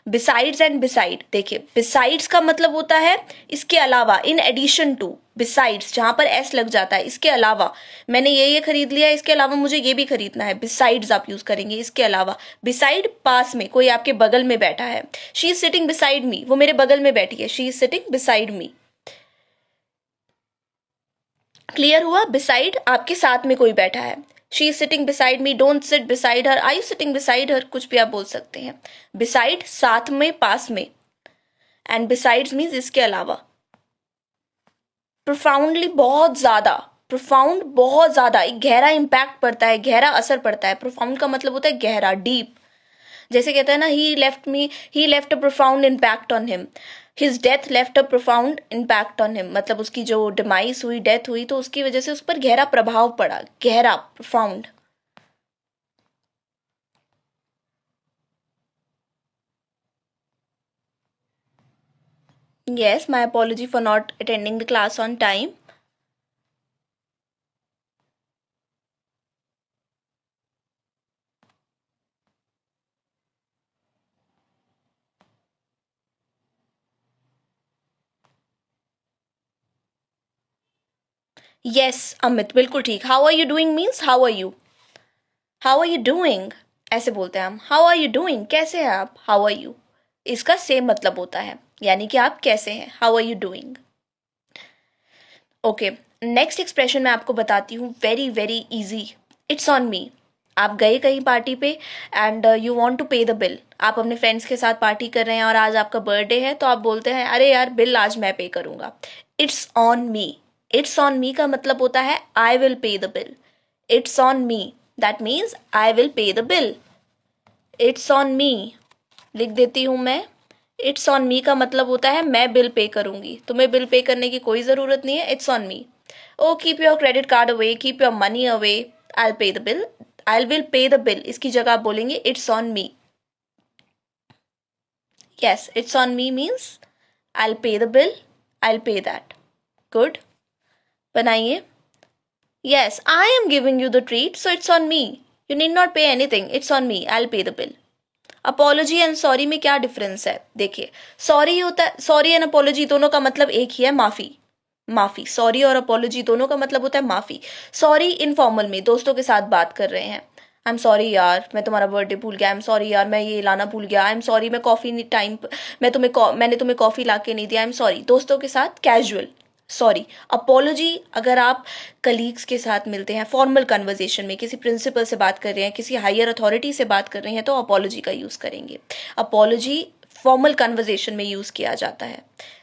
Besides and beside, देखिए besides का मतलब होता है इसके अलावा, इन एडिशन टू, बिसाइड्स जहां पर एस लग जाता है, इसके अलावा मैंने ये खरीद लिया, इसके अलावा मुझे ये भी खरीदना है, बिसाइड्स आप यूज करेंगे, इसके अलावा। बिसाइड पास में, कोई आपके बगल में बैठा है, she is sitting beside me, वो मेरे बगल में बैठी है, she is sitting beside me. Clear हुआ? बिसाइड आपके साथ में कोई बैठा है, she is sitting beside me, don't sit beside her, I you sitting beside her, कुछ भी आप बोल सकते हैं। बिसाइड साथ में, पास में, एंड बिसाइड्स मीन्स इसके अलावा। प्रोफाउंडली बहुत ज्यादा, प्रोफाउंड बहुत ज्यादा, एक गहरा इम्पैक्ट पड़ता है, गहरा असर पड़ता है। प्रोफाउंड का मतलब होता है गहरा, डीप। जैसे कहते हैं ना, he left a profound impact on him, his death left a profound impact on him, मतलब उसकी जो डिमाइस हुई, डेथ हुई, तो उसकी वजह से उस पर गहरा प्रभाव पड़ा, गहरा, profound. Yes, my apology for not attending the class on time. Yes, Amit बिल्कुल ठीक। How are you doing means how are you, how are you doing, ऐसे बोलते हैं हम। हाउ आर यू डूइंग, कैसे हैं आप, हाउ आर यू, इसका सेम मतलब होता है, यानी कि आप कैसे हैं, how are you doing. Okay, next expression मैं आपको बताती हूँ, very very easy. It's on me. आप गए कहीं पार्टी पे and you want to pay the bill, आप अपने फ्रेंड्स के साथ पार्टी कर रहे हैं और आज आपका बर्थडे है, तो आप बोलते हैं अरे यार बिल आज मैं पे करूंगा। It's on me. It's on मी का मतलब होता है आई will pay the bill. It's on me, that means I will pay the bill. It's on मी, लिख देती हूं मैं। इट्स ऑन मी का मतलब होता है मैं बिल पे करूंगी, तुम्हें बिल पे करने की कोई जरूरत नहीं है, it's on me. O keep your credit card away, keep your money away, I pay the bill, I will pay the bill, इसकी जगह आप बोलेंगे it's on me. Yes, it's on me means I pay the bill, I pay that. Good, बनाइए। Yes, I am giving you the treat, so it's on me, you need not pay anything, it's on me, I pay the bill. Apology and sorry में क्या difference है? देखिए, sorry होता है, sorry and apology दोनों का मतलब एक ही है, माफी। माफी, सॉरी और अपोलॉजी दोनों का मतलब होता है माफी। सॉरी इनफॉर्मल में दोस्तों के साथ बात कर रहे हैं, आई एम सॉरी यार मैं तुम्हारा बर्थडे भूल गया, आई एम सॉरी यार मैं ये लाना भूल गया, आई एम सॉरी मैं कॉफी टाइम, मैंने तुम्हें कॉफी ला के नहीं दिया, आई एम सॉरी, दोस्तों के साथ कैजुअल सॉरी। अपोलॉजी अगर आप कलीग्स के साथ मिलते हैं, फॉर्मल कन्वर्जेशन में, किसी प्रिंसिपल से बात कर रहे हैं, किसी हायर अथॉरिटी से बात कर रहे हैं, तो अपोलॉजी का यूज करेंगे। अपोलॉजी फॉर्मल कन्वर्जेशन में यूज किया जाता है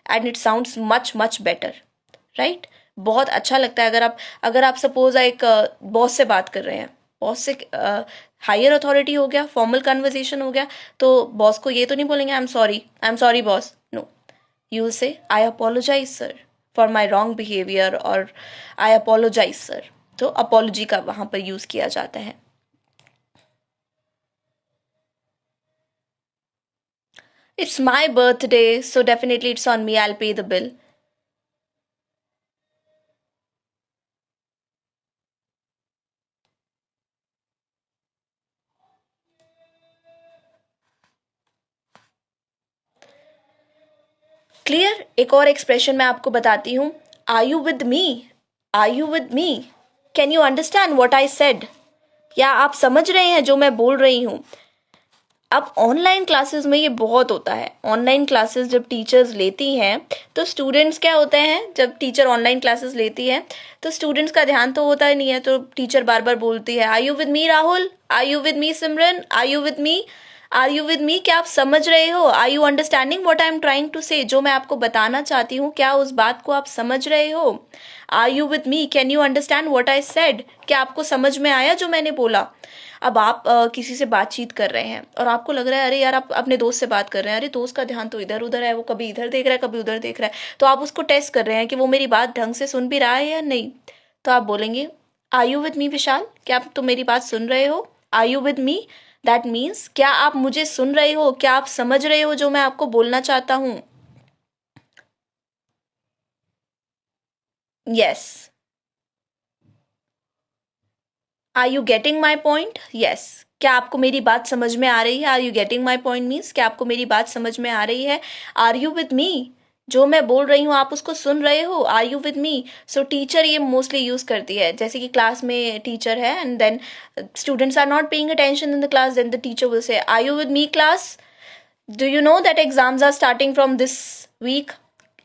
and it sounds much much better, right? बहुत अच्छा लगता है अगर आप सपोज एक बॉस से बात कर रहे हैं, बॉस से, हायर अथॉरिटी हो गया, फॉर्मल कन्वर्जेशन हो गया, तो बॉस को ये तो नहीं बोलेंगे I am sorry boss, no, you will say I apologize sir for my wrong behavior और I apologize sir। तो apology का वहां पर यूज किया जाता है। It's my birthday, so definitely it's on me, I'll pay the bill। Clear? एक और एक्सप्रेशन मैं आपको बताती हूँ, are you with me, are you with me, can you understand what I said, क्या आप समझ रहे हैं जो मैं बोल रही हूँ? अब ऑनलाइन क्लासेस में ये बहुत होता है। ऑनलाइन क्लासेस जब टीचर्स लेती हैं, तो स्टूडेंट्स क्या होते हैं, जब टीचर ऑनलाइन क्लासेस लेती है तो स्टूडेंट्स का ध्यान तो होता ही नहीं है, तो टीचर बार बार बोलती है are you with me Rahul, are you with me Simran, are you with me, are you with me, क्या आप समझ रहे हो, are you understanding what I am trying to say, जो मैं आपको बताना चाहती हूँ क्या उस बात को आप समझ रहे हो? Are you with me, can you understand what I said, क्या आपको समझ में आया जो मैंने बोला? अब आप किसी से बातचीत कर रहे हैं और आपको लग रहा है अरे यार आप अपने दोस्त से बात कर रहे हैं, अरे दोस्त का ध्यान तो इधर उधर है, वो कभी इधर देख रहा है कभी उधर देख रहा है, तो आप उसको टेस्ट कर रहे हैं कि वो मेरी बात ढंग से सुन भी रहा है या नहीं। तो आप बोलेंगे are you with me Vishal, क्या आप तो मेरी बात सुन रहे हो? Are you with me, that means क्या आप मुझे सुन रहे हो, क्या आप समझ रहे हो जो मैं आपको बोलना चाहता हूँ? Yes, are you getting my point? Yes, क्या आपको मेरी बात समझ में आ रही है? Are you getting my point? Means क्या आपको मेरी बात समझ में आ रही है? Are you with me? जो मैं बोल रही हूँ आप उसको सुन रहे हो? Are you with me? So teacher ये मोस्टली यूज करती है, जैसे कि क्लास में टीचर है and then students are not paying attention in the class, then the teacher will say are you with me class? Do you know that exams are starting from this week?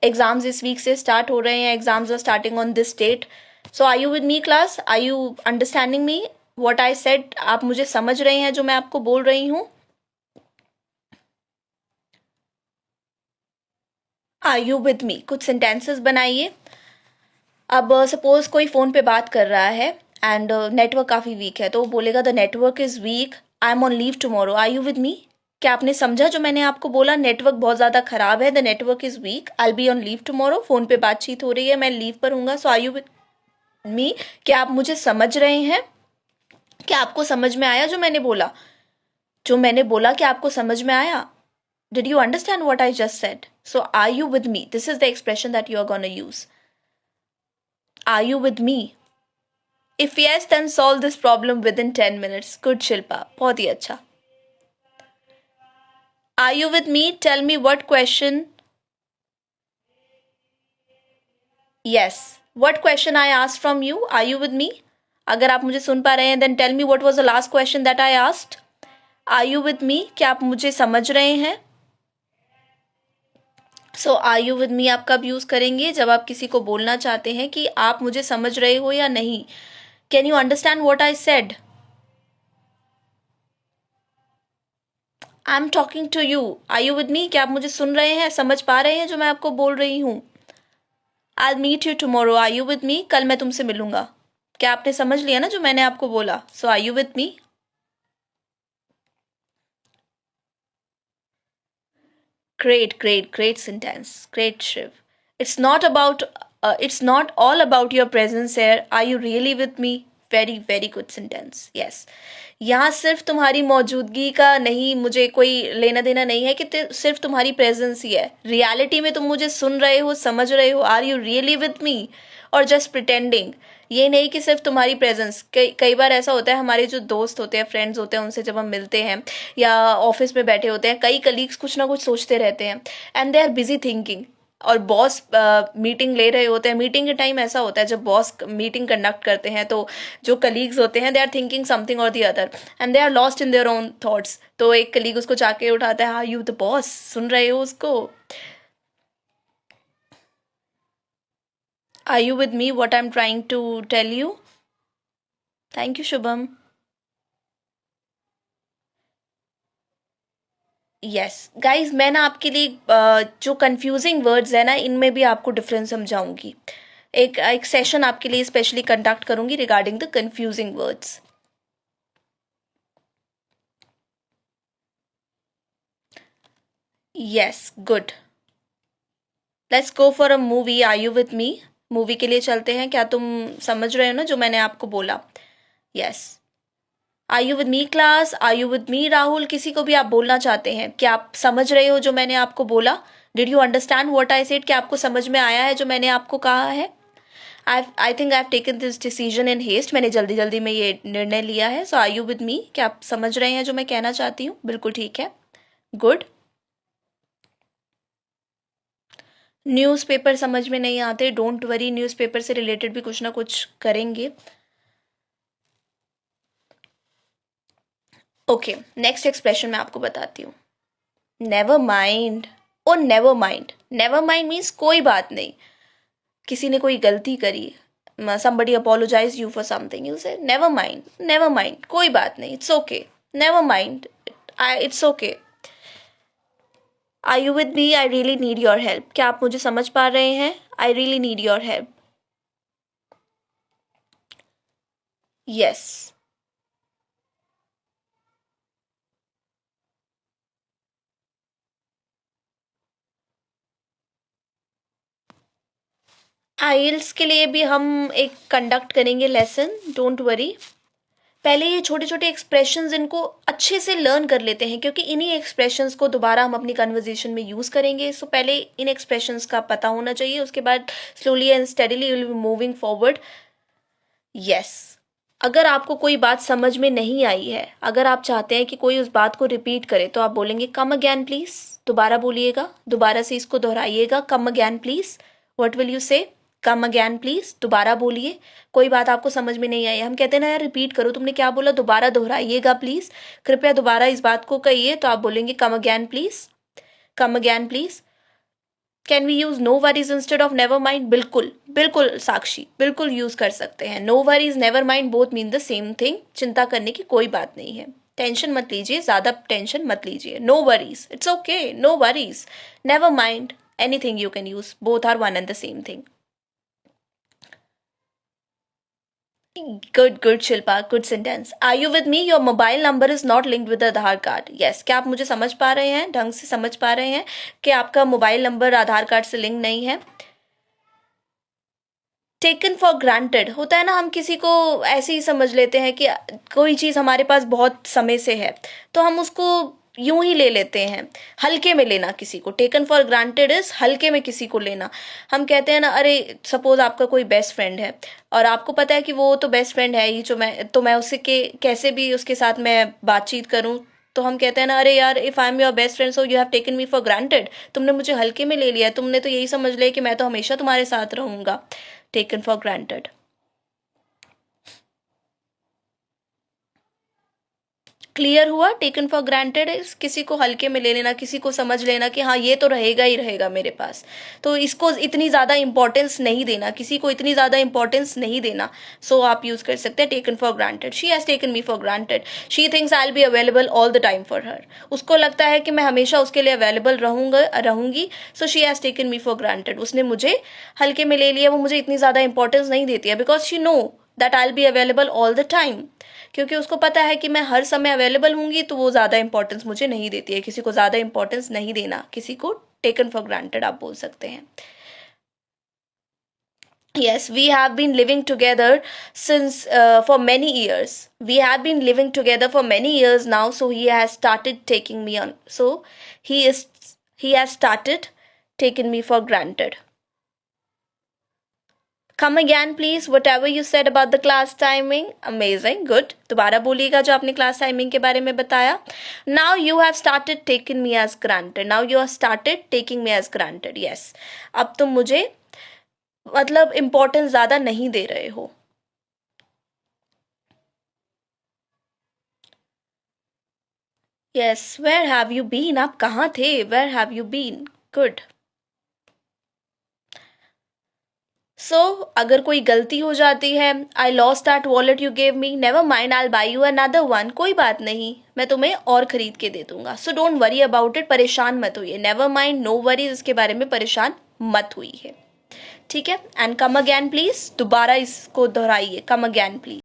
Exams इस week से start हो रहे हैं, exams are starting on this date. So are you with me class? Are you understanding me what I said? आप मुझे समझ रहे हैं जो मैं आपको बोल रही हूँ? Are you with me? कुछ सेंटेंसेस बनाइए. अब सपोज कोई फ़ोन पे बात कर रहा है एंड नेटवर्क काफ़ी वीक है, तो वो बोलेगा the network is weak, I am on leave tomorrow, are you with me? क्या आपने समझा जो मैंने आपको बोला? नेटवर्क बहुत ज़्यादा ख़राब है, the network is weak, I be on leave tomorrow. Phone पे बातचीत हो रही है, मैं लीव पर हूँगा. सो आर यू विद मी? क्या आप मुझे समझ रहे हैं? क्या आपको समझ में आया जो मैंने बोला? जो मैंने बोला क्या आपको समझ में आया? Did you understand what I just said? So, are you with me? This is the expression that you are gonna use. Are you with me? If yes, then solve this problem within 10 minutes. Good, Shilpa. बहुत ही अच्छा. Are you with me? Tell me what question. Yes. What question I asked from you? Are you with me? अगर आप मुझे सुन पा रहे हैं, then tell me what was the last question that I asked. Are you with me? क्या आप मुझे समझ रहे हैं? सो आर यू विद मी आप कब यूज करेंगे? जब आप किसी को बोलना चाहते हैं कि आप मुझे समझ रहे हो या नहीं. Can you understand what I said? I am talking to you. Are you with me? क्या आप मुझे सुन रहे हैं, समझ पा रहे हैं जो मैं आपको बोल रही हूँ? I meet you tomorrow. Are you with me? कल मैं तुमसे मिलूंगा. क्या आपने समझ लिया ना जो मैंने आपको बोला? So are you with me? Great sentence. Great, Shiv. It's not about, it's not all about your presence here. Are you really with me? Very good sentence. Yes. यहाँ सिर्फ तुम्हारी मौजूदगी का नहीं, मुझे कोई लेना देना नहीं है कि सिर्फ तुम्हारी प्रेजेंस ही है. रियलिटी में तुम मुझे सुन रहे हो, समझ रहे हो. Are you really with me और जस्ट प्रिटेंडिंग? ये नहीं कि सिर्फ तुम्हारी प्रेजेंस. कई बार ऐसा होता है, हमारे जो दोस्त होते हैं, फ्रेंड्स होते हैं, उनसे जब हम मिलते हैं या ऑफिस में बैठे होते हैं, कई कलीग्स कुछ ना कुछ सोचते रहते हैं and they are busy thinking. और बॉस मीटिंग ले रहे होते हैं. मीटिंग के टाइम ऐसा होता है जब बॉस मीटिंग कंडक्ट करते हैं, तो जो कलीग्स होते हैं दे आर थिंकिंग समथिंग और the other end they are lost in their own thoughts. तो एक कलीग उसको जाके उठाता है, हाँ यू द बॉस, सुन रहे हो उसको? Are you with me what I am trying to tell you? Thank you Shubham. Yes guys, मैं ना आपके लिए जो कंफ्यूजिंग वर्ड्स है ना, इनमें भी आपको डिफरेंस समझाऊंगी. एक सेशन आपके लिए स्पेशली कंडक्ट करूंगी regarding the confusing words. Yes good. Let's go for a movie. Are you with me? Movie के लिए चलते हैं. क्या तुम समझ रहे हो ना जो मैंने आपको बोला? Yes. Are you with me class? Are you with me Rahul? किसी को भी आप बोलना चाहते हैं. क्या आप समझ रहे हो जो मैंने आपको बोला? Did you understand what I said? क्या आपको समझ में आया है जो मैंने आपको कहा है? I think I have taken this decision in haste. मैंने जल्दी जल्दी में ये निर्णय लिया है. So are you with me? क्या आप समझ रहे हैं जो मैं कहना चाहती हूँ? बिल्कुल ठीक है. गुड. न्यूज़पेपर समझ में नहीं आते, डोंट वरी, न्यूज़पेपर से रिलेटेड भी कुछ ना कुछ करेंगे. ओके, नेक्स्ट एक्सप्रेशन मैं आपको बताती हूँ. Never mind. O never mind. Never mind means कोई बात नहीं. किसी ने कोई गलती करी, somebody apologize you for something, you say never mind, never mind, कोई बात नहीं, it's okay, never mind, it's okay. Are you with me? I really need your help. क्या आप मुझे समझ पा रहे हैं? I really need your help. Yes. आइल्स के लिए भी हम एक कंडक्ट करेंगे लेसन, डोंट वरी. पहले ये छोटे छोटे एक्सप्रेशंस इनको अच्छे से लर्न कर लेते हैं, क्योंकि इन्हीं एक्सप्रेशंस को दोबारा हम अपनी कन्वर्जेशन में यूज़ करेंगे. सो पहले इन एक्सप्रेशंस का पता होना चाहिए, उसके बाद slowly and steadily will be moving forward. Yes. अगर आपको कोई बात समझ में नहीं आई है, अगर आप चाहते हैं कि कोई उस बात को रिपीट करे, तो आप बोलेंगे कम अगैन प्लीज, दोबारा बोलिएगा, दोबारा से इसको दोहराइएगा, come again please. What will you say? Come again please, दोबारा बोलिए। कोई बात आपको समझ में नहीं आई, हम कहते हैं ना यार रिपीट करो, तुमने क्या बोला, दोबारा दोहराइएगा प्लीज, कृपया दोबारा इस बात को कहिए, तो आप बोलेंगे come again please, come again please. Can we use no worries instead of never mind? बिल्कुल बिल्कुल साक्षी, बिल्कुल यूज कर सकते हैं। No worries, never mind both mean the same thing. चिंता करने की कोई बात नहीं है, टेंशन मत लीजिए, ज्यादा टेंशन मत लीजिए। No worries, it's okay, no worries, never mind, anything you can use, both are one and the same thing. Good good Shilpa, good sentence. Are you with me? Your mobile number is not linked with Aadhaar card. Yes, क्या आप मुझे समझ पा रहे हैं, ढंग से समझ पा रहे हैं कि आपका मोबाइल नंबर आधार कार्ड से लिंक नहीं है? टेकन फॉर ग्रांटेड होता है ना, हम किसी को ऐसे ही समझ लेते हैं कि कोई चीज़ हमारे पास बहुत समय से है, तो हम उसको यूं ही ले लेते हैं। हल्के में लेना किसी को, टेकन फॉर ग्रांटेड इज हल्के में किसी को लेना। हम कहते हैं ना, अरे सपोज आपका कोई बेस्ट फ्रेंड है और आपको पता है कि वो तो बेस्ट फ्रेंड है ही, जो मैं उससे के कैसे भी उसके साथ मैं बातचीत करूं, तो हम कहते हैं ना, अरे यार if I am your best friend so you have taken me for granted, तुमने मुझे हल्के में ले लिया, तुमने तो यही समझ लिया कि मैं तो हमेशा तुम्हारे साथ रहूंगा। Taken for granted. क्लियर हुआ? टेकन फॉर ग्रांटेड इज किसी को हल्के में ले लेना, किसी को समझ लेना कि हाँ ये तो रहेगा ही रहेगा मेरे पास, तो इसको इतनी ज़्यादा इंपॉर्टेंस नहीं देना, किसी को इतनी ज़्यादा इंपॉर्टेंस नहीं देना। सो आप यूज़ कर सकते हैं taken for granted. She has taken me for granted, she thinks I will be available all the time for her. उसको लगता है कि मैं हमेशा उसके लिए अवेलेबल रहूंगी। So she has taken me for granted, उसने मुझे हल्के में ले लिया, वो मुझे इतनी ज़्यादा इंपॉर्टेंस नहीं देती है, because she know that I will be available all the time. क्योंकि उसको पता है कि मैं हर समय अवेलेबल होंगी, तो वो ज़्यादा इंपॉर्टेंस मुझे नहीं देती है। किसी को ज़्यादा इंपॉर्टेंस नहीं देना, किसी को टेकन फॉर ग्रांटेड आप बोल सकते हैं। Yes, we have been living together since for many years. We have been living together for many years now, so he has started taking me on. So he has started taking me for granted. Come again, please. Whatever you said about the class timing, amazing, good. दोबारा बोलिएगा जो आपने class timing के बारे में बताया. Now you have started taking me as granted. Now you have started taking me as granted. Yes. अब तुम मुझे मतलब इम्पोर्टेंस ज्यादा नहीं दे रहे हो। Yes, where have you been? आप कहाँ थे? Where have you been? Good. So, अगर कोई गलती हो जाती है, I lost that wallet you gave me. Never mind, I'll buy you another one. कोई बात नहीं, मैं तुम्हें और खरीद के दे दूंगा। So don't worry about it. परेशान मत होइए। Never mind, no worries, इसके बारे में परेशान मत हुई है। ठीक है? And come again please. दोबारा इसको दोहराइए। Come again please.